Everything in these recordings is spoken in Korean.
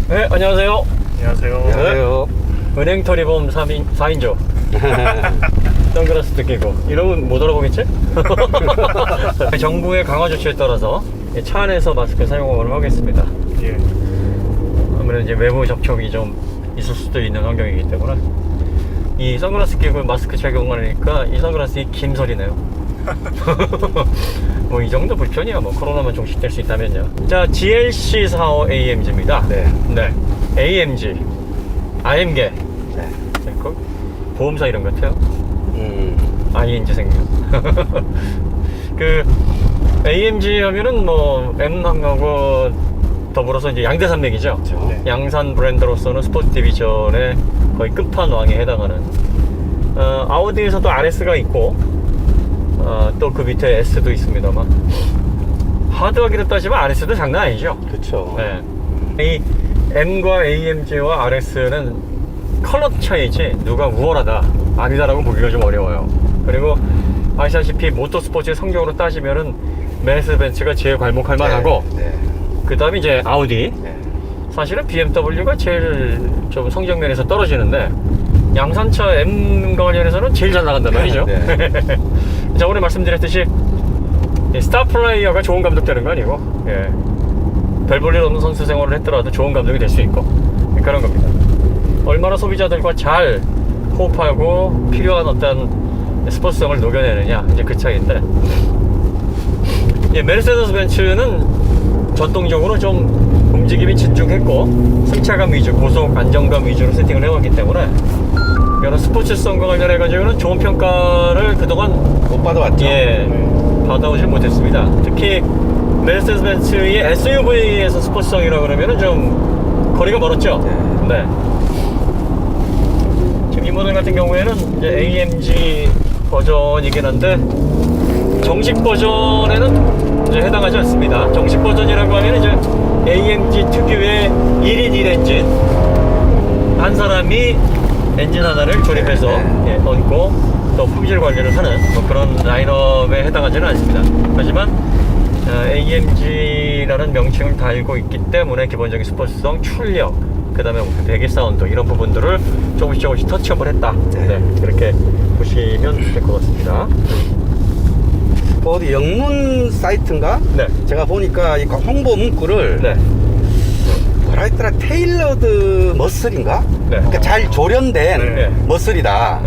네, 안녕하세요. 안녕하세요. 안녕하세요. 은행 털이범 4인조. 선글라스도 끼고. 이러면 못 알아보겠지? 정부의 강화 조치에 따라서 차 안에서 마스크 사용을 하겠습니다. 예. 아무래도 이제 외부 접촉이 좀 있을 수도 있는 환경이기 때문에 이 선글라스 끼고 마스크 착용을 하니까 이 선글라스이 김설이네요. 뭐 이 정도 불편이야. 뭐 코로나만 종식될 수 있다면요. 자, GLC45 AMG입니다. 네. 네. AMG, IM계. 네. 보험사 이름 같아요. ING 생명. 그 AMG 하면은 뭐 M하고 더불어서 이제 양대산맥이죠. 그렇죠. 네. 양산 브랜드로서는 스포츠 디비전의 거의 끝판왕에 해당하는. 아우디에서도 RS가 있고, 또 그 밑에 S도 있습니다만, 하드하기로 따지면 RS도 장난 아니죠. 그렇죠. 네. 이 M과 AMG와 RS는 컬러 차이지 누가 우월하다 아니다라고 보기가 좀 어려워요. 그리고 아시다시피 모터스포츠의 성적으로 따지면은 메르세데스 벤츠가 제일 괄목할 만하고, 네. 그 다음에 이제 아우디. 네. 사실은 BMW가 제일 좀 성적 면에서 떨어지는데 양산차 M 관련해서는 제일 잘 나간단 말이죠. 네. 자, 오늘 말씀드렸듯이 스타 플레이어가 좋은 감독 되는 거 아니고, 예. 별 볼 일 없는 선수 생활을 했더라도 좋은 감독이 될 수 있고, 그런 겁니다. 얼마나 소비자들과 잘 호흡하고 필요한 어떤 스포츠성을 녹여내느냐, 이제 그 차이인데, 예, 메르세데스 벤츠는 전통적으로 좀 움직임이 진중했고 승차감 위주, 고속 안정감 위주로 세팅을 해왔기 때문에 여러 스포츠성과 관련해가지고는 좋은 평가를 그동안 못 받아왔죠. 예, 받아오질 못했습니다. 특히 메르세데스 벤츠의 SUV에서 스포츠성이라 그러면은 좀 거리가 멀었죠. 네. 지금 이 모델 같은 경우에는 이제 AMG 버전이긴 한데 정식 버전에는 이제 해당하지 않습니다. 정식 버전이라고 하면 이제 AMG 특유의 1인 1엔진, 한 사람이 엔진 하나를 조립해서 예, 얹고 또 품질 관리를 하는 뭐 그런 라인업에 해당하지는 않습니다. 하지만 AMG라는 명칭을 달고 있기 때문에 기본적인 스포츠성, 출력, 그 다음에 배기 사운드 이런 부분들을 조금씩 터치업을 했다. 네, 그렇게 보시면 될 것 같습니다. 어디 영문 사이트인가? 네. 제가 보니까 이 홍보 문구를 네. 뭐라 했더라? 테일러드 머슬인가? 네. 그러니까 잘 조련된 네. 머슬이다.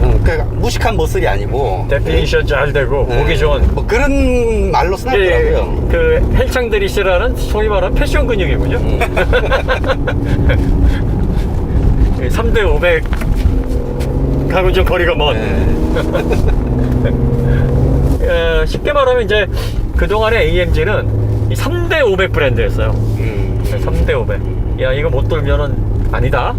그러니까 무식한 머슬이 아니고 데피니션 잘 되고 보기 좋은 뭐 그런 말로 써놨더라고요. 그 헬창들이 싫어하는 소위 말하는 패션 근육이군요. 3대 500 하고 좀 거리가 먼. 쉽게 말하면 이제 그동안의 AMG는 이 3대 500 브랜드였어요. 3대 500. 야, 이거 못 돌면은 아니다.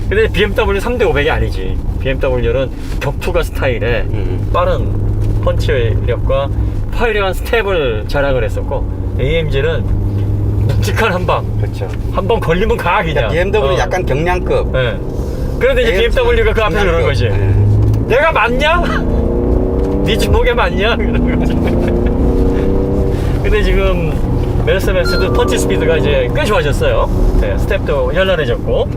근데 BMW 3대 500이 아니지. BMW는 격투가 스타일의 빠른 펀치력과 파이력한 스텝을 자랑을 했었고, AMG는 묵직한 한방. 그렇죠. 한 번 걸리면 가 그냥. BMW는 약간 경량급. 네. 그런데 이제 BMW가 그 앞에서 그런 거지. 내가 맞냐? 네 주먹에 맞냐? 이런 거지. 근데 지금 메르세데스도 펀치 스피드가 이제 꽤 좋아졌어요. 네, 스텝도 현란해졌고,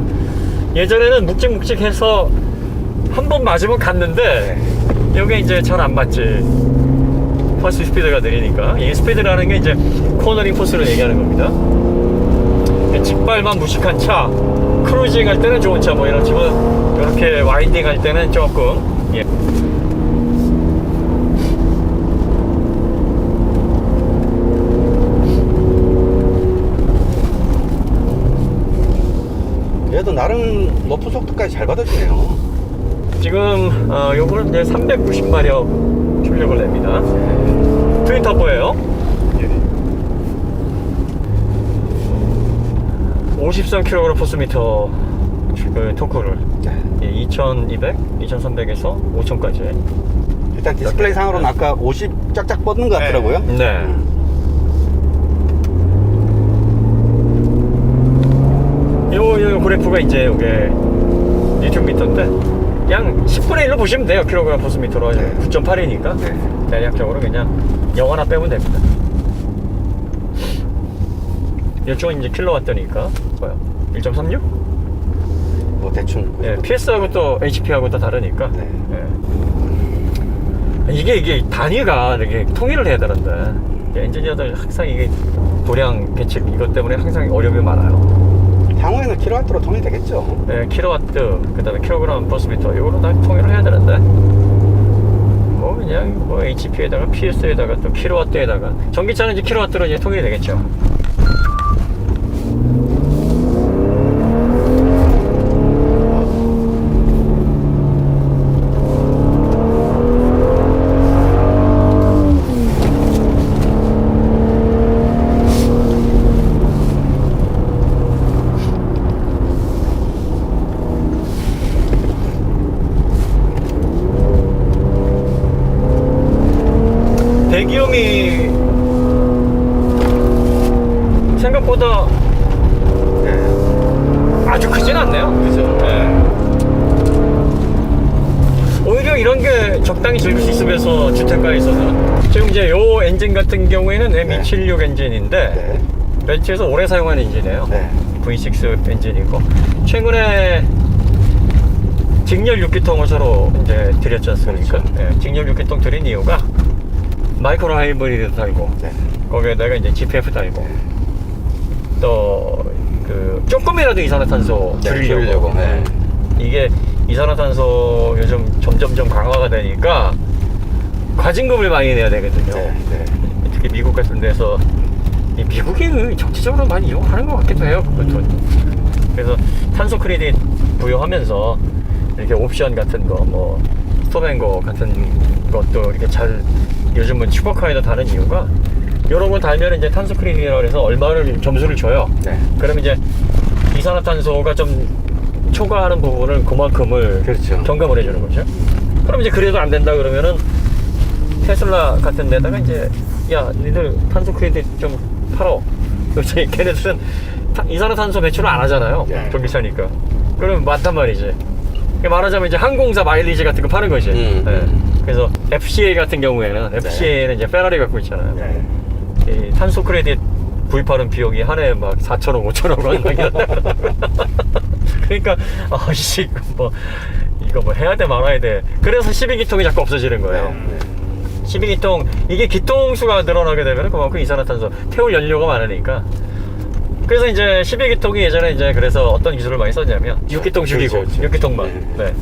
예전에는 묵직묵직해서 한 번 맞으면 갔는데 이게 이제 잘 안 맞지. 펀치 스피드가 느리니까. 이 스피드라는 게 이제 코너링 포스를 얘기하는 겁니다. 직발만 무식한 차, 크루징 할 때는 좋은 차, 뭐 이렇지만 이렇게 와인딩 할 때는 조금, 예. 그래도 나름 높은 속도까지 잘 받아주네요. 지금 요거는 이제 390마력 출력을 냅니다. 트윈 터보예요. 예. 53kg 포스미터 그 토크를 2200, 2300에서 5000까지. 일단 디스플레이 상으로는 아까 50 쫙쫙 뻗는 것 같더라고요. 네. 요 그래프가 이제 요게 뉴턴미터인데 그냥 10분의 1로 보시면 돼요. 킬로그램 포스미터로. 9.8이니까 대략적으로 그냥 0 하나 빼면 됩니다. 이쪽은 이제 킬로와트니까 뭐야 1.36? 뭐 대충. 예, PS하고 또 HP하고 또 다르니까. 네. 예. 이게 단위가 이렇게 통일을 해야 되는데 엔지니어들 항상 이게 도량 계측 이것 때문에 항상 어려움이 많아요. 향후에는 킬로와트로 통일되겠죠. 예, 킬로와트, 그 다음에 킬로그램 버스미터 이거로 다 통일을 해야 되는데 뭐 그냥 뭐 HP에다가 PS에다가 또 킬로와트에다가 전기차는 이제 킬로와트로 이제 통일이 되겠죠. 배기음이 생각보다 아주 크진 않네요. 그죠. 오히려 이런 게 적당히 즐길 수 있으면서 주택가에서는 지금 이제 요 엔진 같은 경우에는 ME76 엔진인데 네. 벤츠에서 오래 사용하는 엔진이에요. 네. V6 엔진이고 최근에 직렬 6기통을 서로 이제 드렸지 않습니까? 그렇죠. 예, 직렬 6기통 드린 이유가 마이크로 하이브리드 달고 네. 거기에다가 이제 GPF 달고 또 그 조금이라도 이산화탄소 줄이려고. 네. 이게 이산화탄소 요즘 점점점 강화가 되니까 과징금을 많이 내야 되거든요. 네. 네. 특히 미국 같은 데서 이 미국이 정치적으로 많이 이용하는 것 같기도 해요. 그것도. 그래서 탄소 크레딧 부여하면서 이렇게 옵션 같은 거, 뭐 스톱앤고 같은 것도 이렇게 잘 요즘은 슈퍼카에도 다른 이유가 이런 거 달면 이제 탄소 크레딧이라고 해서 얼마를 점수를 줘요. 네. 그러면 이제 이산화탄소가 좀 초과하는 부분을 그만큼을 그렇죠. 경감을 해주는 거죠. 그럼 이제 그래도 안 된다 그러면은 테슬라 같은 데다가 이제 야 니들 탄소 크레딧 좀 팔어. 그렇지. 걔네들은 이산화탄소 배출을 안 하잖아요. 네. 전기차니까. 그러면 맞단 말이지. 말하자면 이제 항공사 마일리지 같은 거 파는 거지. 네. 그래서 FCA 같은 경우에는 FCA는 이제 페라리 갖고 있잖아요. 네. 이 탄소 크레딧 구입하는 비용이 한 해에 막 4천억, 5천억 원. 그러니까 아씨 이거 뭐 해야 돼 말아야 돼. 그래서 12기통이 자꾸 없어지는 거예요. 네. 12기통 이게 기통수가 늘어나게 되면 그만큼 이산화탄소 태울 연료가 많으니까. 그래서 이제 12기통이 예전에 이제 그래서 어떤 기술을 많이 썼냐면 6기통 죽이고 그렇죠, 그렇죠. 6기통만 네.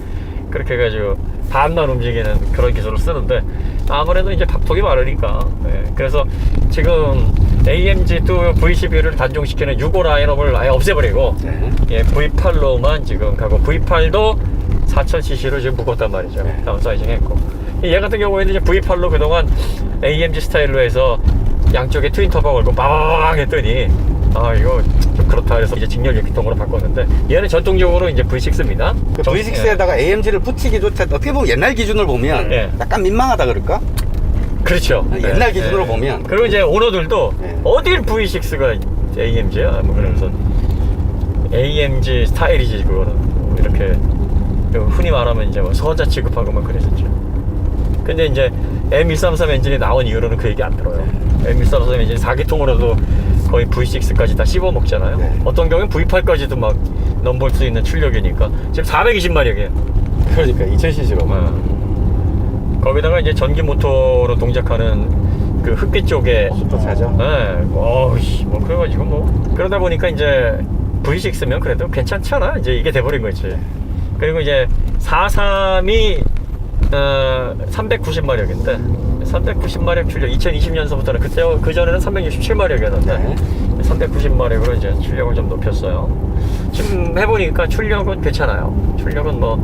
그렇게 해가지고 반만 움직이는 그런 기술을 쓰는데 아무래도 이제 밥통이 많으니까 네. 그래서 지금 AMG도 V12를 단종시키는 6호 라인업을 아예 없애버리고 네. 예, V8로만 지금 가고 V8도 4000cc로 지금 묶었단 말이죠. 네. 다운사이징 했고 얘 같은 경우에는 이제 V8로 그동안 AMG 스타일로 해서 양쪽에 트윈 터보 걸고 빠바바박 했더니 아 이거 좀 그렇다 해서 이제 직렬 6기통으로 바꿨는데 얘는 전통적으로 이제 V6입니다. 그 V6에다가 AMG를 붙이기조차 어떻게 보면 옛날 기준을 보면 예. 약간 민망하다 그럴까? 그렇죠. 옛날 기준으로 보면. 그리고 이제 오너들도 어딜 V6가 AMG야 뭐 그러면서 AMG 스타일이지 그거는 뭐 이렇게 흔히 말하면 이제 뭐 서자 취급하고 막 그랬었죠. 근데 이제 M133 엔진이 나온 이후로는 그 얘기 안 들어요. M133 엔진 4기통으로도 거의 V6까지 다 씹어 먹잖아요. 네. 어떤 경우는 V8까지도 막 넘볼 수 있는 출력이니까 지금 420마력이에요. 그러니까 2000cc로. 거기다가 이제 전기 모터로 동작하는 그 흡기 쪽에 슈퍼차죠. 네, 뭐 그래가지고 뭐 그러다 보니까 이제 V6면 그래도 괜찮잖아. 이제 이게 돼버린 거지. 그리고 이제 43이 390마력인데 390마력 출력 2020년서부터는 그때 그 전에는 367마력이었는데 네. 390마력으로 이제 출력을 좀 높였어요. 지금 해보니까 출력은 괜찮아요. 출력은 뭐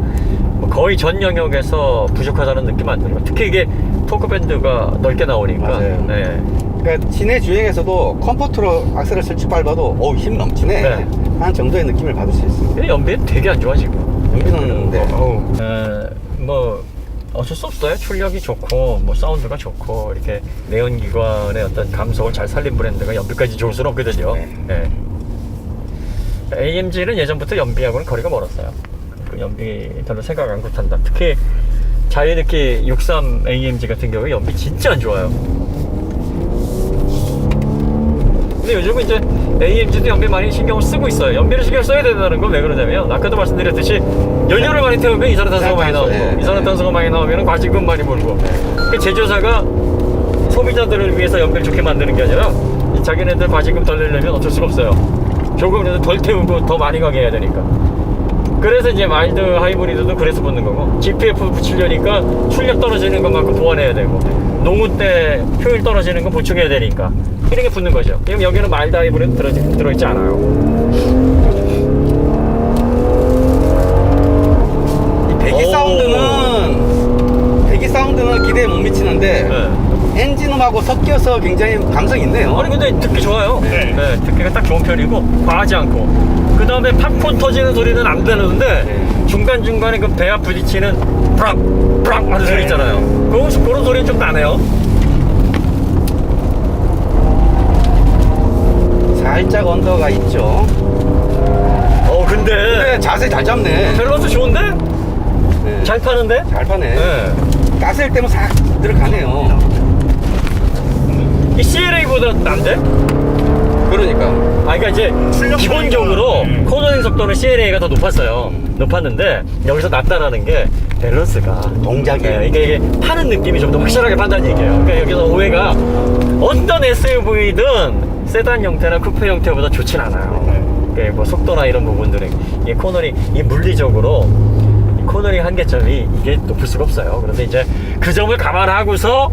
거의 전 영역에서 부족하다는 느낌 안 들어요. 특히 이게 토크 밴드가 넓게 나오니까. 맞아요. 네. 그러니까 시내 주행에서도 컴포트로 악셀을 슬쩍 밟아도 힘 넘치네 네. 하는 정도의 느낌을 받을 수 있습니다. 근데 연비는 되게 안 좋아 지금. 연비는 네. 뭐 어쩔 수 없어요. 출력이 좋고 뭐 사운드가 좋고 이렇게 내연기관의 어떤 감성을 잘 살린 브랜드가 연비까지 좋을 수는 없거든요. 네. AMG는 예전부터 연비하고는 거리가 멀었어요. 그 연비 별로 생각 안 못한다. 특히 자이드키 63 AMG 같은 경우에 연비 진짜 안 좋아요. 근데 요즘은 이제 AMG도 연비 많이 신경을 쓰고 있어요. 연비를 신경 써야 된다는 건 왜 그러냐면 아까도 말씀드렸듯이 연료를 많이 태우면 이산화탄소가 많이 나오고 네. 이산화탄소가 많이 나오면 과지금 많이 몰고 그 제조사가 소비자들을 위해서 연비를 좋게 만드는 게 아니라 자기네들 과지금 덜 내려면 어쩔 수가 없어요. 조금이라도 덜 태우고 더 많이 가게 해야 되니까. 그래서 이제 마일드 하이브리드도 그래서 붙는 거고 GPF 붙이려니까 출력 떨어지는 것만큼 보완해야 되고 농후 때 효율 떨어지는 거 보충해야 되니까 이런 게 붙는 거죠. 그럼 여기는 마일드 하이브리드 들어있지 않아요. 이 배기 사운드는 기대에 못 미치는데 네. 엔진음하고 섞여서 굉장히 감성이 있네요. 아니 근데 듣기 좋아요. 네. 네, 듣기가 딱 좋은 편이고 과하지 않고 그 다음에 팝콘 터지는 소리는 안 되는데 네. 중간중간에 그 배와 부딪히는 브락 브락 하는 소리 있잖아요. 그런 소리는 좀 나네요. 살짝 언더가 있죠. 근데 자세 잘 잡네. 밸런스 좋은데? 네. 잘 파는데? 잘 파네. 네. 가스일 때면 싹 들어가네요. 이 CLA보다 난데? 그러니까. 그러니까 이제 기본적으로 코너링 속도는 CLA가 더 높았어요. 높았는데 여기서 낮다라는 게 밸런스가 동작이에요. 이게 파는 느낌이 좀 더 확실하게 판다는 얘기예요. 그러니까 여기서 오해가 어떤 SUV든 세단 형태나 쿠페 형태보다 좋진 않아요. 그러니까 뭐 속도나 이런 부분들은 이 코너링, 이 물리적으로 이 코너링 한계점이 이게 높을 수가 없어요. 그런데 이제 그 점을 감안하고서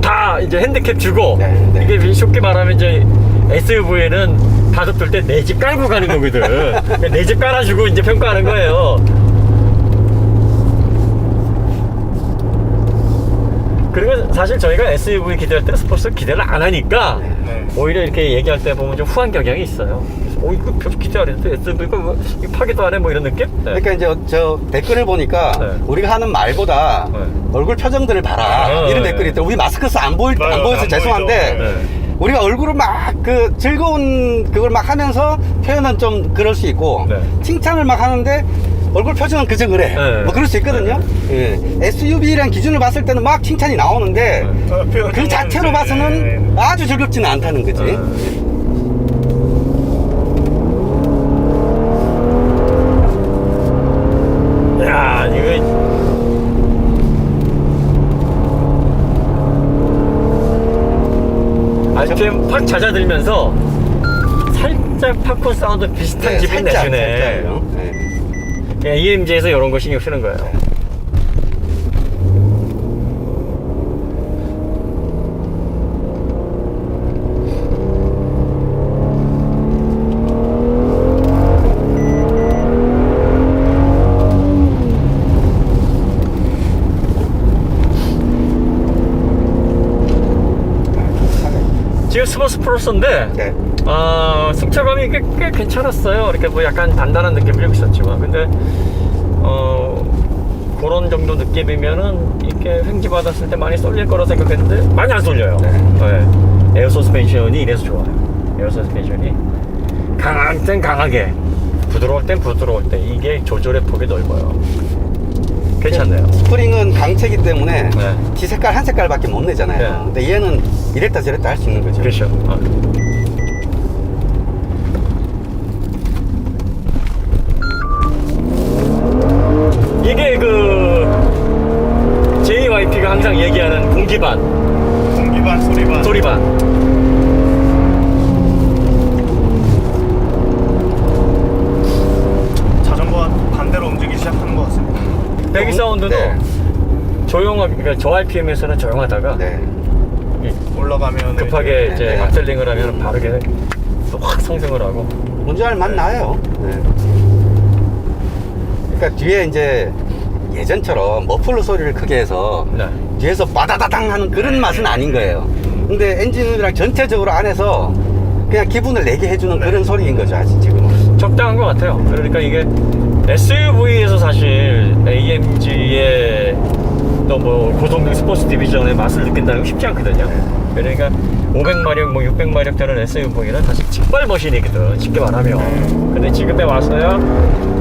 다 이제 핸디캡 주고 네. 이게 쉽게 말하면 이제 SUV에는 바둑 둘 때 내 집 깔고 가는 거거든. 내 집 깔아주고 이제 평가하는 거예요. 그리고 사실 저희가 SUV 기대할 때는 스포츠 기대를 안 하니까 오히려 이렇게 얘기할 때 보면 좀 후한 경향이 있어요. 그래서 이거 별로 기대 안 했는데 SUV가 뭐 파기도 안 해 뭐 이런 느낌? 네. 그러니까 이제 저 댓글을 보니까 네. 우리가 하는 말보다 네. 얼굴 표정들을 봐라 이런 네. 댓글이 있더라고. 우리 마스크 써 안 보여서 안 죄송한데 보이죠. 네. 우리가 얼굴을 막 그 즐거운 그걸 막 하면서 표현은 좀 그럴 수 있고 네. 칭찬을 막 하는데 얼굴 표정은 그저 그래. 네. 뭐 그럴 수 있거든요. 예. SUV란 기준을 봤을 때는 막 칭찬이 나오는데 그 자체로 봐서는 아주 즐겁지는 않다는 거지. 야, 이거 RPM 팍 잦아들면서 살짝 팝콘 사운드 비슷한 기분 내주네. 살짝요. 네. 예, EMG에서 이런 거 신경 쓰는 거예요. 지금 스포츠 플러스인데 네. 승차감이 꽤 괜찮았어요. 이렇게 뭐 약간 단단한 느낌이 좀 있었지만 근데 그런 정도 느낌이면은 이렇게 횡지 받았을 때 많이 쏠릴 거라 생각했는데 많이 안 쏠려요. 네. 에어 서스펜션이 이래서 좋아요. 에어 서스펜션이 강할 땐 강하게, 부드러울 땐 부드러울 때 이게 조절의 폭이 넓어요. 괜찮네요. 스프링은 강체기 때문에 네. 지 색깔 한 색깔밖에 못 내잖아요. 네. 근데 얘는 이랬다 저랬다 할 수 있는 거죠. 그렇죠. 이게 그 JYP가 항상 얘기하는 공기반, 공기반 소리반 소리반. 자전거와 반대로 움직이기 시작하는 것 같습니다. 배기 사운드도 네. 조용하게, 그러니까 저 RPM에서는 조용하다가 네. 올라가면 급하게 이제 네. 악셀링을 하면 바르게 또 확 상승을 하고. 운전할 맛 나요. 네. 그러니까 뒤에 이제 예전처럼 머플러 소리를 크게 해서 네. 뒤에서 바다다당 하는 그런 맛은 아닌 거예요. 근데 엔진이랑 전체적으로 안에서 그냥 기분을 내게 해주는 그런 소리인 거죠, 아직 지금은. 적당한 것 같아요. 그러니까 이게 SUV에서 사실 AMG의 또 뭐 고성능 스포츠 디비전의 맛을 느낀다는 건 쉽지 않거든요. 그러니까 500마력, 뭐 600마력 되는 SUV는 사실 직발 머신이거든, 쉽게 말하면. 근데 지금에 와서야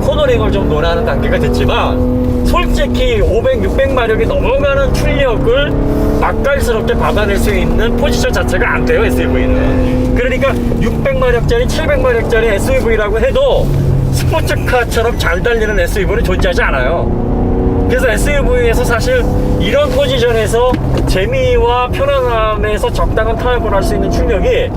코너링을 좀 논하는 단계가 됐지만, 솔직히 500, 600마력이 넘어가는 출력을 맛깔스럽게 받아낼 수 있는 포지션 자체가 안 돼요, SUV는. 그러니까 600마력짜리, 700마력짜리 SUV라고 해도 스포츠카처럼 잘 달리는 SUV는 존재하지 않아요. 그래서 SUV에서 사실 이런 포지션에서 재미와 편안함에서 적당한 타협을 할 수 있는 출력이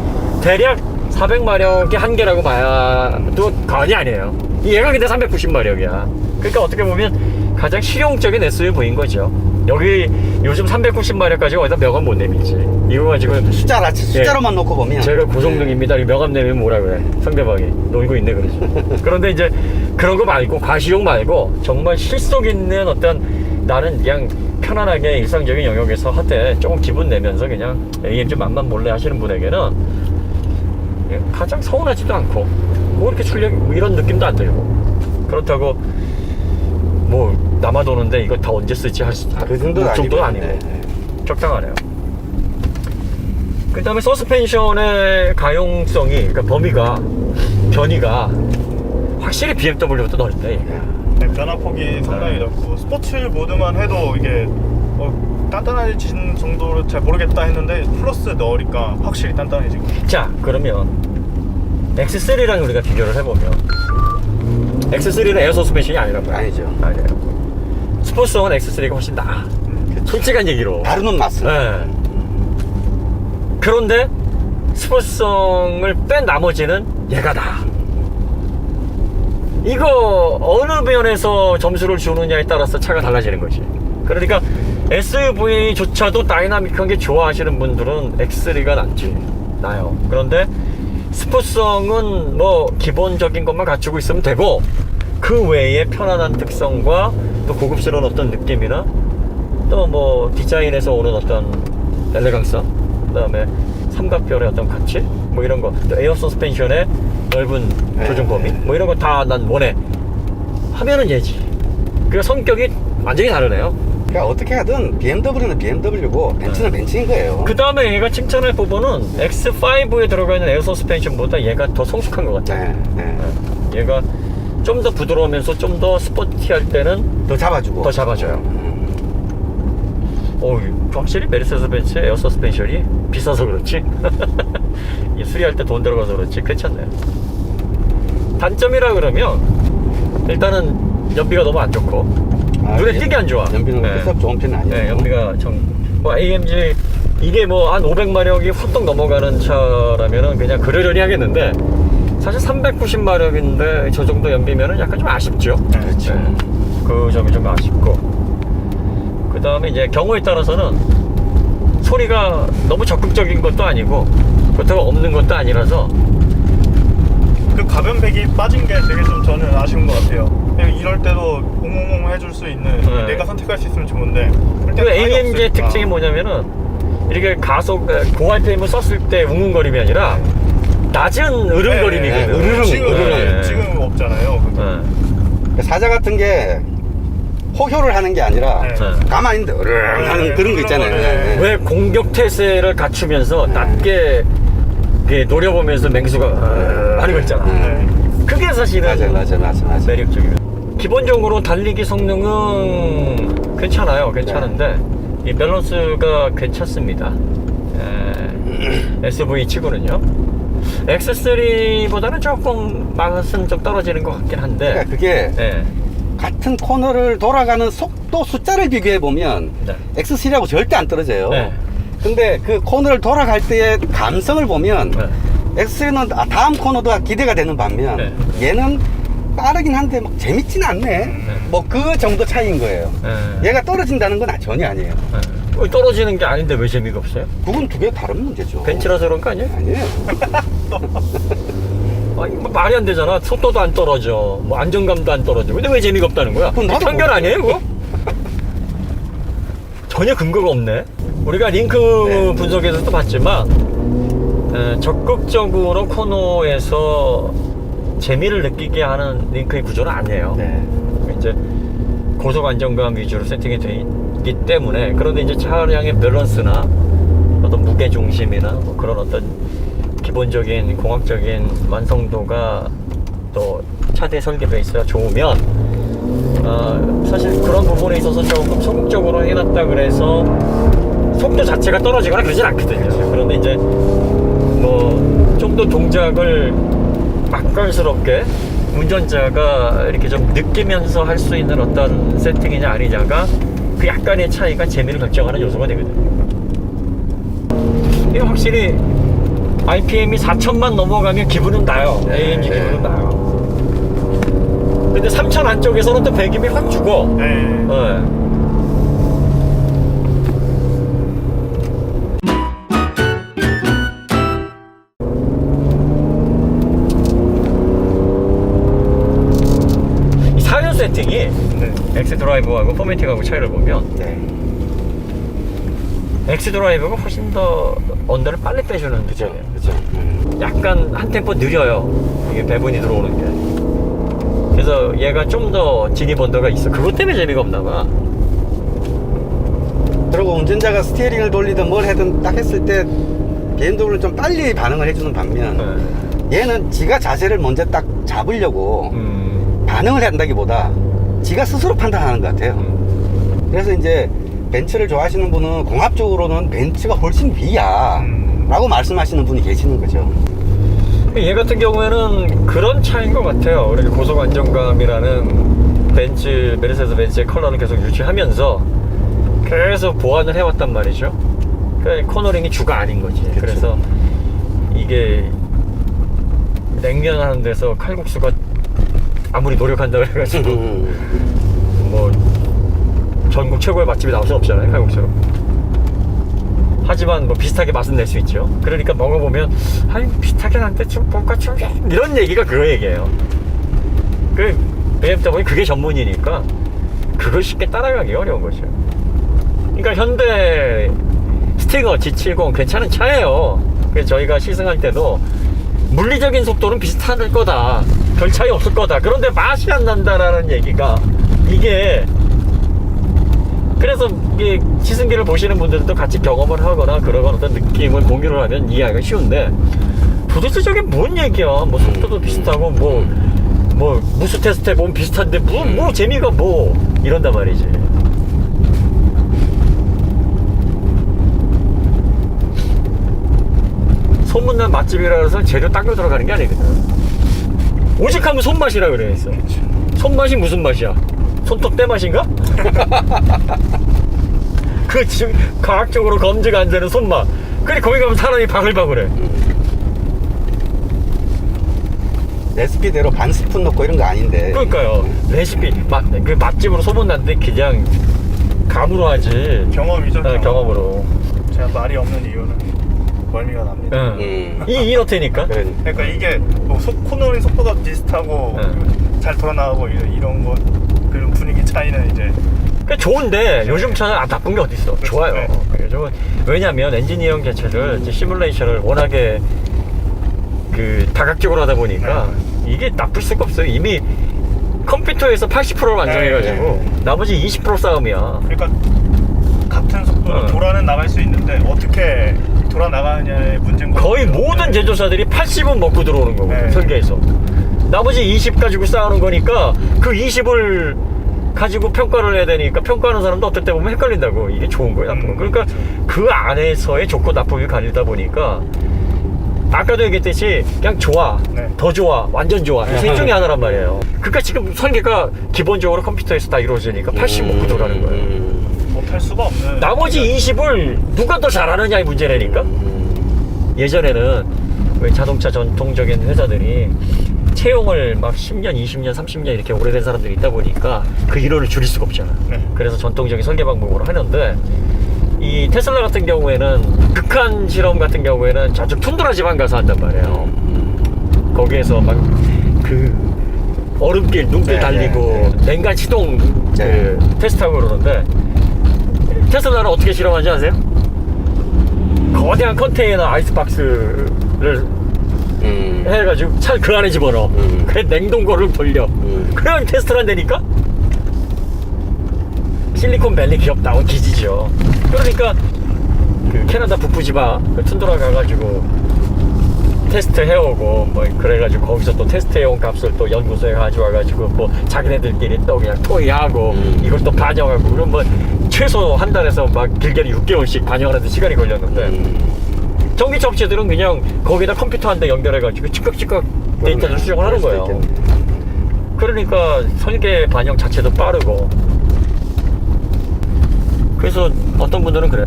대략 400마력의 한계라고 봐도 과언이 아니에요. 얘가 근데 390마력이야. 그러니까 어떻게 보면 가장 실용적인 SUV인 거죠. 여기 요즘 390마력 가지고 어디다 명함 못 내밀지. 이거 가지고 숫자로만 놓고 보면 제가 고성능입니다. 이 명함 내면 뭐라 그래? 상대방이 놀고 있네 그러지. 그런데 이제 그런 거 말고, 과시용 말고 정말 실속 있는 어떤, 나는 그냥 편안하게 일상적인 영역에서 하되 조금 기분 내면서 그냥 AMG 맛만 몰래 하시는 분에게는 가장 서운하지도 않고, 뭐 이렇게 출력 이런 느낌도 안 들고, 그렇다고 뭐 남아도는데 이거 다 언제 쓰지 할 그 정도는 아니고 네. 적당하네요. 그 다음에 서스펜션의 가용성이, 그러니까 범위가, 변이가 확실히 BMW보다 넓네. 네, 변화폭이 상당히 넓고 스포츠 모드만 해도 이게 단단해진 정도로 잘 모르겠다 했는데 플러스 넣으니까 확실히 단단해지고. 자, 그러면 X3랑 우리가 비교를 해보면, X3는 에어 서스펜션이 아니란 말이에요. 아니죠. 아니에요. 스포츠성은 X3가 훨씬 나아. 솔직한 얘기로. 다루는 맛은. 네. 그런데 스포츠성을 뺀 나머지는 얘가 나. 이거 어느 면에서 점수를 주느냐에 따라서 차가 달라지는 거지. 그러니까 SUV조차도 다이나믹한 게 좋아하시는 분들은 X3가 나요. 그런데 스포츠성은 뭐 기본적인 것만 갖추고 있으면 되고, 그 외에 편안한 특성과 또 고급스러운 어떤 느낌이나 또 뭐 디자인에서 오는 어떤 엘레강스, 그 다음에 삼각별의 어떤 가치, 뭐 이런 거, 또 에어 서스펜션의 넓은 조정 범위, 뭐 이런 거 다 난 원해 하면은 얘지. 그 성격이 완전히 다르네요. 그러니까 어떻게 하든 BMW는 BMW고 벤츠는 벤츠인 거예요. 그 다음에 얘가 칭찬할 부분은 X5에 들어가 있는 에어 서스펜션보다 얘가 더 성숙한 것 같아요. 네. 얘가 좀 더 부드러우면서 좀 더 스포티할 때는 더 잡아주고. 더 잡아줘요. 확실히 메르세데스 벤츠 에어 서스펜션이 비싸서 그렇지. 이 수리할 때 돈 들어가서 그렇지 괜찮네요. 단점이라 그러면 일단은 연비가 너무 안 좋고, 눈에 띄게 안 좋아. 연비는 그렇게 좋은 편은 아니에요. 네, 연비가 뭐 AMG 이게 뭐 한 500마력이 훌쩍 넘어가는 차라면은 그냥 그러려니 하겠는데, 사실 390마력인데 저 정도 연비면은 약간 좀 아쉽죠. 그렇죠. 네, 그 점이 좀 아쉽고, 그 다음에 이제 경우에 따라서는 소리가 너무 적극적인 것도 아니고 그렇다고 없는 것도 아니라서, 그 가변백이 빠진 게 되게 좀 저는 아쉬운 것 같아요. 그냥 이럴 때도 옹옹옹 해줄 수 있는, 네. 내가 선택할 수 있으면 좋은데 그 AMG의 특징이 뭐냐면은 이렇게 가속 고RPM을 썼을 때 웅웅거림이 아니라 낮은 으름거림이거든. 으르릉, 지금 지금 없잖아요. 사자 같은 게 호효를 하는 게 아니라 네. 가만히 있는데 으르릉 하는 그런 거 있잖아요. 네. 왜 공격 태세를 갖추면서 낮게 이렇게 노려보면서 맹수가 하는 거 있잖아. 네. 그게 사실은 맞아. 매력적이에요. 기본적으로 달리기 성능은 괜찮아요. 괜찮은데 이 밸런스가 괜찮습니다. SUV 치고는요. X3보다는 조금 맛은 좀 떨어지는 것 같긴 한데, 그러니까 그게 같은 코너를 돌아가는 속도 숫자를 비교해 보면 네. X3하고 절대 안 떨어져요. 네. 근데 그 코너를 돌아갈 때의 감성을 보면 네. X3는 다음 코너도 기대가 되는 반면 네. 얘는 빠르긴 한데 막 재밌진 않네. 뭐 그 정도 차이인 거예요. 얘가 떨어진다는 건 전혀 아니에요. 떨어지는 게 아닌데 왜 재미가 없어요? 그건 두 개 다른 문제죠. 벤츠라서 그런 거 아니에요? 아니에요. 아니, 뭐 말이 안 되잖아. 속도도 안 떨어져, 뭐 안정감도 안 떨어져. 근데 왜 재미가 없다는 거야? 그건 나도 편견 아니에요, 그거? 전혀 근거가 없네. 우리가 링크 분석에서도 봤지만 적극적으로 코너에서 재미를 느끼게 하는 링크의 구조는 아니에요. 네. 이제 고속 안정감 위주로 세팅이 돼 있기 때문에. 그런데 이제 차량의 밸런스나 어떤 무게 중심이나 뭐 그런 어떤 기본적인 공학적인 완성도가 또 차대 설계 베이스가 좋으면 사실 그런 부분에 있어서 조금 소극적으로 해놨다 그래서 속도 자체가 떨어지거나 그러진 않거든요. 그런데 이제 뭐 좀 더 동작을 맛깔스럽게 운전자가 이렇게 좀 느끼면서 할 수 있는 어떤 세팅이냐 아니냐가 그 약간의 차이가 재미를 결정하는 요소가 되거든요. 이게 확실히 RPM이 4,000만 넘어가면 기분은 나요. AMG 기분은 나요. 근데 3,000 안쪽에서는 또 배기음이 확 죽어. 네. 이 사륜 세팅이 네. 엑스드라이브하고 포매틱하고 차이를 보면 네. 엑스드라이브가 훨씬 더 언더를 빨리 빼주는 느낌이에요. 그죠. 약간 한 템포 느려요. 이게 배분이 들어오는 게. 그래서 얘가 좀 더 진입 언더가 있어. 그것 때문에 재미가 없나 봐. 그리고 운전자가 스티어링을 돌리든 뭘 하든 딱 했을 때 BMW는 좀 빨리 반응을 해주는 반면 얘는 지가 자세를 먼저 딱 잡으려고 반응을 한다기보다 지가 스스로 판단하는 것 같아요. 그래서 이제 벤츠를 좋아하시는 분은 공합적으로는 벤츠가 훨씬 위야 라고 말씀하시는 분이 계시는 거죠. 얘 같은 경우에는 그런 차인 것 같아요. 그렇게 고속 안정감이라는 메르세데스 벤츠의 컬러는 계속 유지하면서 계속 보완을 해왔단 말이죠. 그러니까 코너링이 주가 아닌 거지. 그쵸. 그래서 이게 냉면하는 데서 칼국수가 아무리 노력한다 그래가지고 뭐 전국 최고의 맛집이 나올 수 없잖아요, 칼국수로. 하지만 뭐 비슷하게 맛은 낼 수 있죠. 그러니까 먹어보면 아니 비슷하게 난데 좀 뭔가 좀 이런 얘기가 그 얘기예요. 그 BMW 그게 전문이니까 그걸 쉽게 따라가기 어려운 거죠. 그러니까 현대 스팅어 G70 괜찮은 차예요. 그래서 저희가 시승할 때도 물리적인 속도는 비슷할 거다, 별 차이 없을 거다. 그런데 맛이 안 난다라는 얘기가 이게, 그래서 이게 시승기를 보시는 분들도 같이 경험을 하거나 그러거나 어떤 느낌을 공유를 하면 이해하기가 쉬운데, 도대체 저게 뭔 얘기야? 뭐 속도도 비슷하고 뭐 무수 테스트 해보면 비슷한데 뭐 재미가 뭐 이런단 말이지. 소문난 맛집이라 해서 재료 딴거 들어가는 게 아니거든. 오직하면 손맛이라 그래서. 손맛이 무슨 맛이야? 손톱 때 맛인가? 그 지금 과학적으로 검증 안 되는 손맛. 그래 거기 가면 사람이 바글바글해. 레시피대로 반 스푼 넣고 이런 거 아닌데. 그러니까요. 레시피 그 맛집으로 소문났는데 그냥 감으로 하지. 경험이죠. 네, 경험으로. 제가 말이 없는 이유는 멀미가 납니다. 이렇다니까. 그러니까 이게 뭐 코너링 속도가 비슷하고 잘 돌아나가고 이런 거 그런 분위기 차이는 이제 그 좋은데 요즘 차는 나쁜 게 어디 있어? 그렇죠. 좋아요. 네. 요즘은 왜냐면 엔지니어링 자체를 이제 시뮬레이션을 워낙에 그 다각적으로 하다 보니까 이게 나쁠 수가 없어요. 이미 컴퓨터에서 80%를 완성해가지고 나머지 20% 싸움이야. 그러니까 같은 속도로 돌아는 나갈 수 있는데 어떻게 돌아 나가느냐의 문제인 거예요. 거의 모든 제조사들이 80은 먹고 들어오는 거거든. 설계에서 나머지 20 가지고 싸우는 거니까 그 20을 가지고 평가를 해야 되니까 평가하는 사람도 어떨 때 보면 헷갈린다고. 이게 좋은 거야, 나쁜 거. 그러니까 그 안에서의 좋고 나쁨이 갈리다 보니까 아까도 얘기했듯이 그냥 좋아, 더 좋아, 완전 좋아, 이 셋 중에 하나란 말이에요. 그러니까 지금 설계가 기본적으로 컴퓨터에서 다 이루어지니까 80 먹고 들어가는 거예요. 못할 수가 없는. 나머지 20을 누가 더 잘하느냐의 문제라니까. 예전에는 왜 자동차 전통적인 회사들이 채용을 막 10년, 20년, 30년 이렇게 오래된 사람들이 있다 보니까 그 인원을 줄일 수가 없잖아. 그래서 전통적인 설계 방법으로 하는데, 이 테슬라 같은 경우에는 극한 실험 같은 경우에는 저쪽 툰드라 지방 가서 한단 말이에요. 거기에서 막 그 얼음길, 눈길 달리고 냉간 시동 그 테스트하고 그러는데, 테슬라는 어떻게 실험하는지 아세요? 거대한 컨테이너 아이스박스를 해가지고 차를 그 안에 집어넣어. 그래 냉동고를 돌려. 그래야 테스트를 한다니까? 실리콘밸리 기업다운 기지죠. 그러니까 그 캐나다 북부지방 그 툰드라 가가지고 테스트 해오고 뭐 그래가지고 거기서 또 테스트 해온 값을 또 연구소에 가져와가지고 뭐 자기네들끼리 또 그냥 토의하고 이걸 또 반영하고 그럼 뭐 최소 한 달에서 막 길게는 6개월씩 반영하는데 시간이 걸렸는데 전기차 업체들은 그냥 거기다 컴퓨터 한 대 연결해가지고 즉각 데이터를 수정을 하는 거예요. 그러니까 설계 반영 자체도 빠르고. 그래서 어떤 분들은 그래.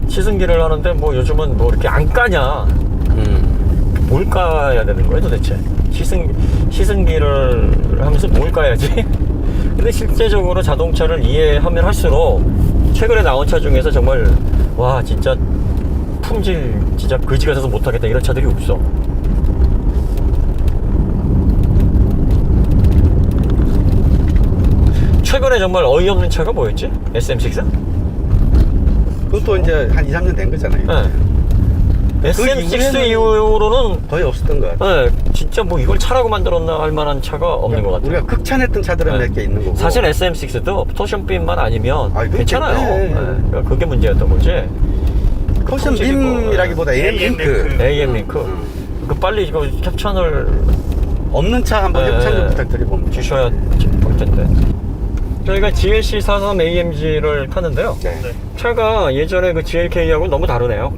시승기를 하는데 뭐 요즘은 뭐 이렇게 안 까냐. 뭘 까야 되는 거예요 도대체? 시승기를 하면서 뭘 까야지? 근데 실제적으로 자동차를 이해하면 할수록 최근에 나온 차 중에서 정말 와 진짜 품질 진짜 거지 같아서 못하겠다 이런 차들이 없어. 최근에 정말 어이없는 차가 뭐였지? SM6? 그것도 이제 한 2, 3년 된 거잖아요. 네. SM6 이후로는 거의 없었던 것 같아요. 네, 진짜 뭐 이걸 차라고 만들었나 할 만한 차가 없는 것 같아요. 우리가 극찬했던 차들은 네. 몇 개 있는 거고. 사실 SM6도 토션빔만 아니면 아니, 괜찮아요. 네. 네. 그러니까 그게 문제였던 거지. 커션 빔이라기보다 AM 링크. AM 링크. 그 빨리 이거 협찬을 없는 차 한번 네. 협찬 좀 부탁드리고. 주셔야 볼 텐데. 저희가 GLC 43 AMG를 탔는데요. 네. 네. 차가 예전에 그 GLK하고 너무 다르네요.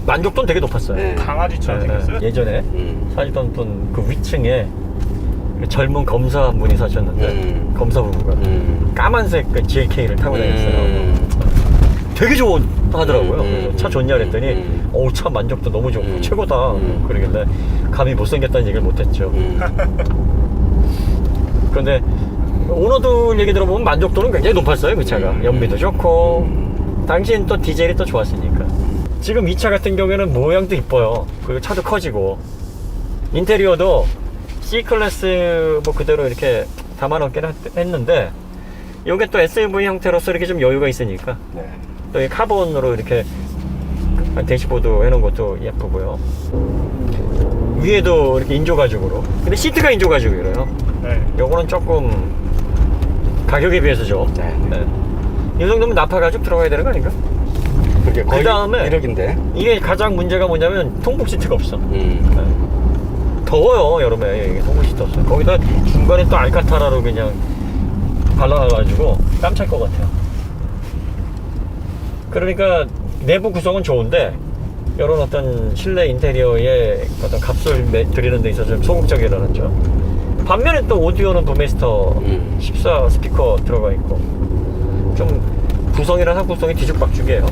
만족도는 되게 높았어요. 네. 강아지처럼 생겼어요? 예전에 사시던 분 그 위층에 그 젊은 검사 한 분이 사셨는데 검사 부부가 까만색 그 GLK를 타고 다녔어요. 되게 좋아하더라고요. 그래서 차 좋냐 그랬더니 어우 차 만족도 너무 좋고 최고다 그러길래 감히 못생겼다는 얘기를 못했죠. 그런데 오너들 얘기 들어보면 만족도는 굉장히 높았어요. 그 차가 연비도 좋고 당시엔 또 디젤이 또 좋았으니까. 지금 이 차 같은 경우에는 모양도 이뻐요. 그리고 차도 커지고 인테리어도 C클래스 뭐 그대로 이렇게 담아놓긴 했는데 이게 또 SUV 형태로서 이렇게 좀 여유가 있으니까 네. 또 이 카본으로 이렇게 대시보드 해놓은 것도 예쁘고요. 위에도 이렇게 인조가죽으로. 근데 시트가 인조가죽이래요. 네. 요거는 조금 가격에 비해서 좀. 네. 네. 이 정도면 나파 가죽 들어가야 되는 거 아닌가? 그게 거의 그다음에 1억인데. 이게 가장 문제가 뭐냐면 통풍 시트가 없어. 네. 더워요 여름에 이게 통풍 시트 없어요. 거기다 중간에 또 알카타라로 그냥 발라놔가지고 깜짝 것 같아요. 그러니까 내부 구성은 좋은데 이런 어떤 실내 인테리어의 어떤 값을 드리는 데 있어서 좀 소극적이라는 점. 반면에 또 오디오는 부메스터 14 스피커 들어가 있고 좀 구성이랑 하구성이 뒤죽박죽이에요.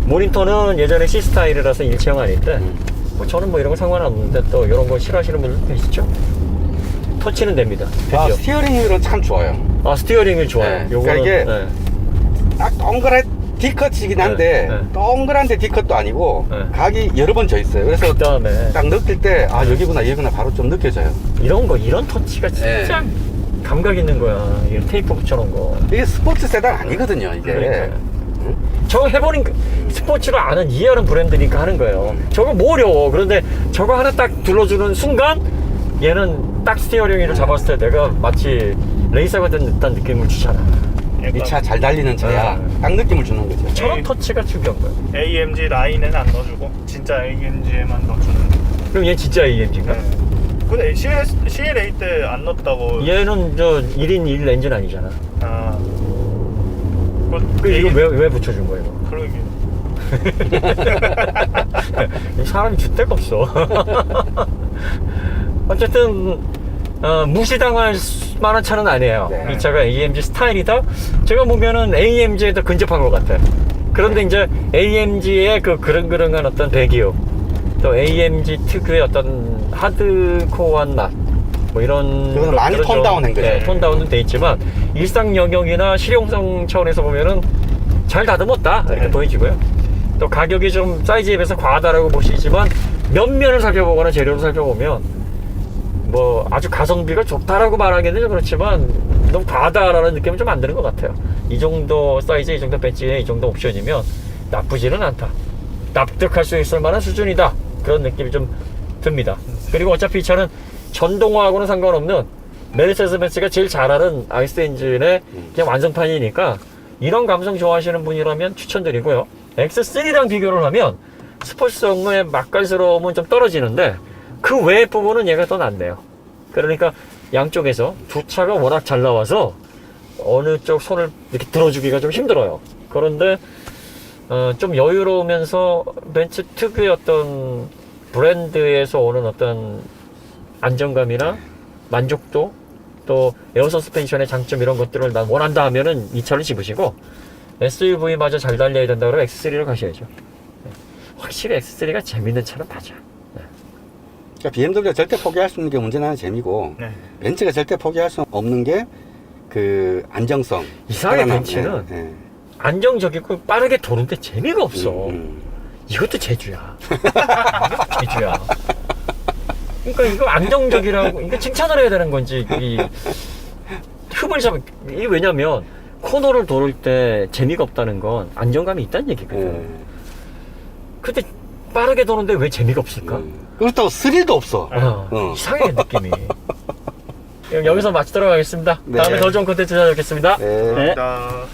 모니터는 예전에 C스타일이라서 일체형 아닌데 뭐 저는 뭐 이런 거 상관없는데 또 이런 거 싫어하시는 분들 계시죠? 터치는 됩니다. 아, 드디어. 스티어링 휠은 참 좋아요. 아 스티어링이 좋아요. 네, 요거는 그러니까 이게 딱 동그란 D컷이긴 한데 네, 네. 동그란데 D컷도 아니고 네. 각이 여러 번 져 있어요. 그래서 그 다음에 딱 느낄 때 아 여기구나 여기구나 바로 좀 느껴져요. 이런 터치가 진짜 감각 있는 거야. 이 테이프 붙여놓은 거. 이게 스포츠 세단 아니거든요 이게. 그러니까요. 저거 해보는 스포츠로 아는 이해하는 브랜드니까 하는 거예요. 저거 뭐 어려워. 그런데 저거 하나 딱 둘러주는 순간 얘는 딱 스티어링을 잡았을 때 내가 마치 레이서가 된 듯한 느낌을 주잖아. 이 차 잘 달리는 차야. 네. 딱 느낌을 주는 거죠. 저런 터치가 중요한 거야. AMG 라인에는 안 넣어주고 진짜 AMG에만 넣어주는. 그럼 얘 진짜 AMG인가? 네. 근데 CLA 때 안 넣었다고. 얘는 저 1인 1 엔진 아니잖아. 아. 그 이거 왜 붙여준 거야 이거? 그러게. 이 사람이 줏대가 없어. 어쨌든 무시당할 만한 차는 아니에요. 네. 이 차가 AMG 스타일이다. 제가 보면은 AMG에 더 근접한 것 같아요. 그런데 이제 AMG의 그 그릉그릉한 어떤 배기음, 또 AMG 특유의 어떤 하드코어한 맛, 뭐 이런 그거는 많이 것들은 좀, 톤다운한 거죠. 네, 톤다운은 돼 있지만 일상 영역이나 실용성 차원에서 보면은 잘 다듬었다 이렇게 네. 보여지고요. 또 가격이 좀 사이즈에 비해서 과하다라고 보시지만 면면을 살펴보거나 재료를 살펴보면 뭐 아주 가성비가 좋다라고 말하기는 좀 그렇지만 너무 과하다라는 느낌은 좀 안 드는 것 같아요. 이 정도 사이즈, 이 정도 배지에 이 정도 옵션이면 나쁘지는 않다. 납득할 수 있을 만한 수준이다. 그런 느낌이 좀 듭니다. 그리고 어차피 이 차는 전동화하고는 상관없는 메르세데스 벤츠가 제일 잘하는 아이스 엔진의 그냥 완성판이니까 이런 감성 좋아하시는 분이라면 추천드리고요. X3랑 비교를 하면 스포츠성의 맛깔스러움은 좀 떨어지는데 그 외의 부분은 얘가 더 낫네요. 그러니까 양쪽에서 두 차가 워낙 잘 나와서 어느 쪽 손을 이렇게 들어주기가 좀 힘들어요. 그런데 좀 여유로우면서 벤츠 특유의 어떤 브랜드에서 오는 어떤 안정감이나 만족도, 또 에어 서스펜션의 장점 이런 것들을 난 원한다 하면은 이 차를 집으시고 SUV마저 잘 달려야 된다 그러면 X3로 가셔야죠. 확실히 X3가 재밌는 차는 맞아. 그러니까 BMW가 절대 포기할 수 없는 게 운전하는 재미고 네. 벤츠가 절대 포기할 수 없는 게 그 안정성. 이상하게 편안함. 벤츠는 예, 예. 안정적이고 빠르게 도는데 재미가 없어. 이것도 제주야. 제주야. 그러니까 이거 안정적이라고, 이거 칭찬을 해야 되는 건지, 이 흠을 잡아. 이게 왜냐면 코너를 돌을 때 재미가 없다는 건 안정감이 있다는 얘기거든. 예. 근데 빠르게 도는데 왜 재미가 없을까? 그렇다고 스릴도 없어. 이상해 느낌이. 여기서 마치도록 하겠습니다. 네. 다음에 더 좋은 콘텐츠 찾아뵙겠습니다. 네. 네. 자.